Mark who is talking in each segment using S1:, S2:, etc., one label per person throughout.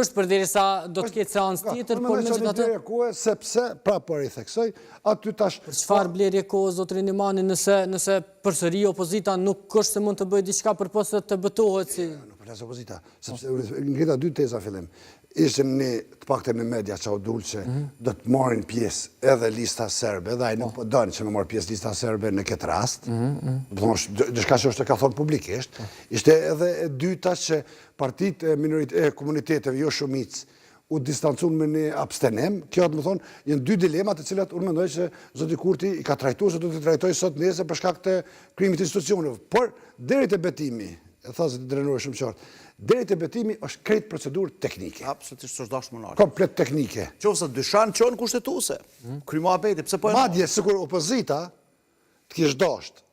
S1: është përderisa do të ketë seancë tjetër, por megjithatë
S2: sepse po i theksoj, aty tash
S1: për çfarë blerje kohë zotrin Imani nëse përsëri opozita nuk është se mund të bëjë diçka përpos se të betohet si
S2: nuk përlas opozita, sepse ngrita dy teza fillim. Ishim ne të paktën në media që u dul që do të marrin pjesë edhe lista serbe, dhe ai nuk po don që me marr pjesë lista serbe në këtë rast. Do të thosh diçka që është ka thonë publikisht. Ishte edhe e dyta që partitë e komuniteteve jo shumicë u distancuan me një abstenim. Kjo do të thonë janë dy dilema të cilat unë mendoj se zoti Kurti i ka trajtuar se do të trajtojë sot nesër për shkak të krijimit të institucioneve. Por deri te betimi, e tha se të drenuar shumë qartë. Deri te betimi është krejt procedurë teknike.
S3: Absolutisht s'është dashur më lart.
S2: Komplet teknike.
S3: Qofse dyshan qen kushtetuese. Kryma Abeti, pse po e
S2: madje sikur opozita të kish dashur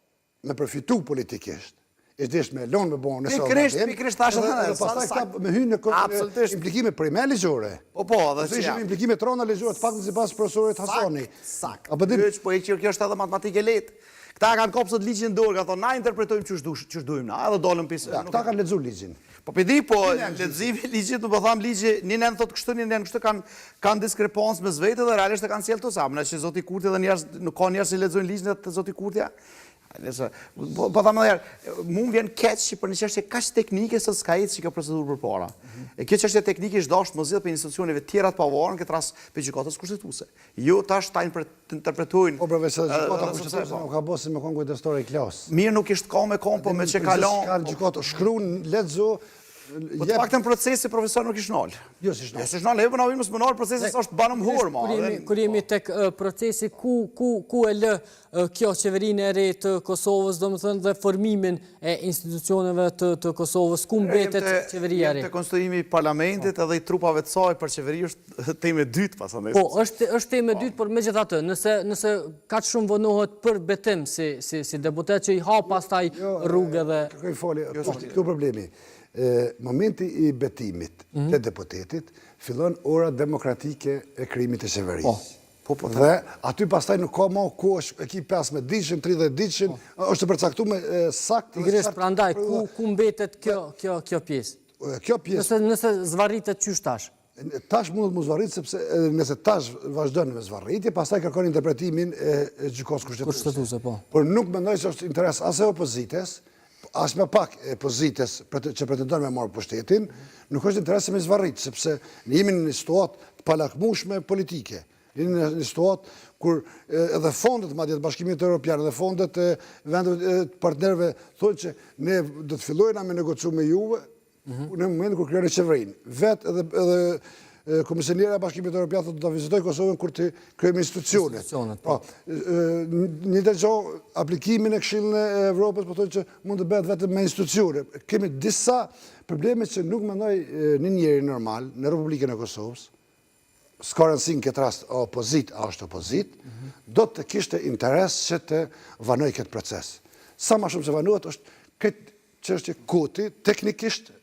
S2: me përfitu politikisht. Ishte me lënë me bon nëse
S3: pikërisht tash edhe
S2: pastaj ka me hyrë në implikime prime ligjore.
S3: Po, edhe
S2: si ishim implikime trona ligjore të faktën sipas profesorit Hasani.
S3: Sakt. Po e kjo është edhe matematikë lehtë. Këta kanë kopsët ligjin dorë, ka thonë, na interpretojmë ç'është dujmë na, edhe dolëm pisë.
S2: Këta kanë lexuar ligjin.
S3: Po pedi, po leximi ligjit, nuk po tham ligji, një nën thotë kështu, një nën kështu kanë diskrepancë mes vetë dhe realisht e kanë sjellë to sa. Më që zoti Kurti dhe njerëz nuk ka njerëz që lexojnë ligjin të zoti Kurtja. Po thamë edhe, mu më vjen keq që për një çështje kaq teknike se s'ka ecë që ka procedurë përpara. E kjo çështje teknike është dashur mos zgjidhet për institucioneve tjera të pavarur, në këtë rast për gjykatës kushtetuese. Jo tash ta interpretojnë.
S2: Po profesor, gjykata kushtetuese nuk ka bosi me kon kujdestore i klas.
S3: Mirë nuk ishte ka me kon, po me çe kalon.
S2: Ka gjykatë shkruan, lexo.
S3: Po të paktën procesi profesor nuk ish nal.
S2: Jo, si nal.
S3: Si nal, po na vimos më nal procesi s'është banëm horma.
S1: Kur jemi tek procesi ku e lë kjo qeverinë e re të Kosovës, domethënë dhe formimin e institucioneve të Kosovës, ku mbetet qeveria e re?
S3: Te konstruimi i parlamentit edhe i trupave të saj për qeveri është temë e dytë pasandaj.
S1: Po, është temë e dytë, por megjithatë, nëse kaq shumë vonohet për betim si deputet që i ha pastaj rrugë dhe
S2: kërkoj falje, këtu problemi. Momenti i betimit të deputetit fillon ora demokratike e krijimit të qeverisë. Dhe aty pastaj nuk ka më ku është ekip 15 ditëshin, 30 ditëshin, është përcaktuar me sakt.
S1: Pikërisht prandaj ku mbetet kjo pjesë?
S2: Kjo pjesë.
S1: Nëse zvarritet qysh tash?
S2: Tash mund të mos zvarrit sepse nëse tash vazhdon me zvarritje, pastaj kërkon interpretimin e gjykatës kushtetuese. Por nuk mendoj se është interes as e opozitës, as me pak e pozitës që pretendon me marrë pushtetin, nuk është interes me zvarrit, sepse ne jemi në një situatë të palakmueshme politike. Jemi në një situatë kur edhe fondet, madje të Bashkimit Evropian, edhe fondet e vendeve të partnerëve thonë që ne do të fillojmë me negociu me juve në momentin kur krijojnë qeverinë. Vetë edhe Komisionera e Bashkimit Evropian thotë do ta vizitoj Kosovën kur të krijojmë institucionet. Po, një dëgjë aplikimin e Këshillin e Evropës po thonë që mund të bëhet vetëm me institucione. Kemi disa probleme që nuk mendoj në njëri normal në Republikën e Kosovës. S'ka rëndësi në këtë rast opozitë a është opozitë, do të kishte interes që të vanoj këtë proces. Sa më shumë se vanohet është këtë çështje koti teknikisht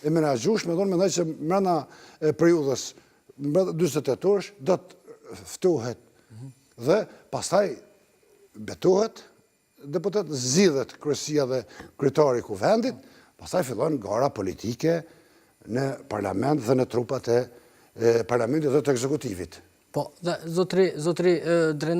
S2: e menaxhueshme, mendoj që brenda periudhës 48 orësh do të ftohet dhe pastaj betohet deputet, zgjidhet kryesia dhe kryetari i kuvendit, pastaj fillon gara politike në parlament dhe në trupat e parlamentit dhe të ekzekutivit.
S1: Po, zotri Drenori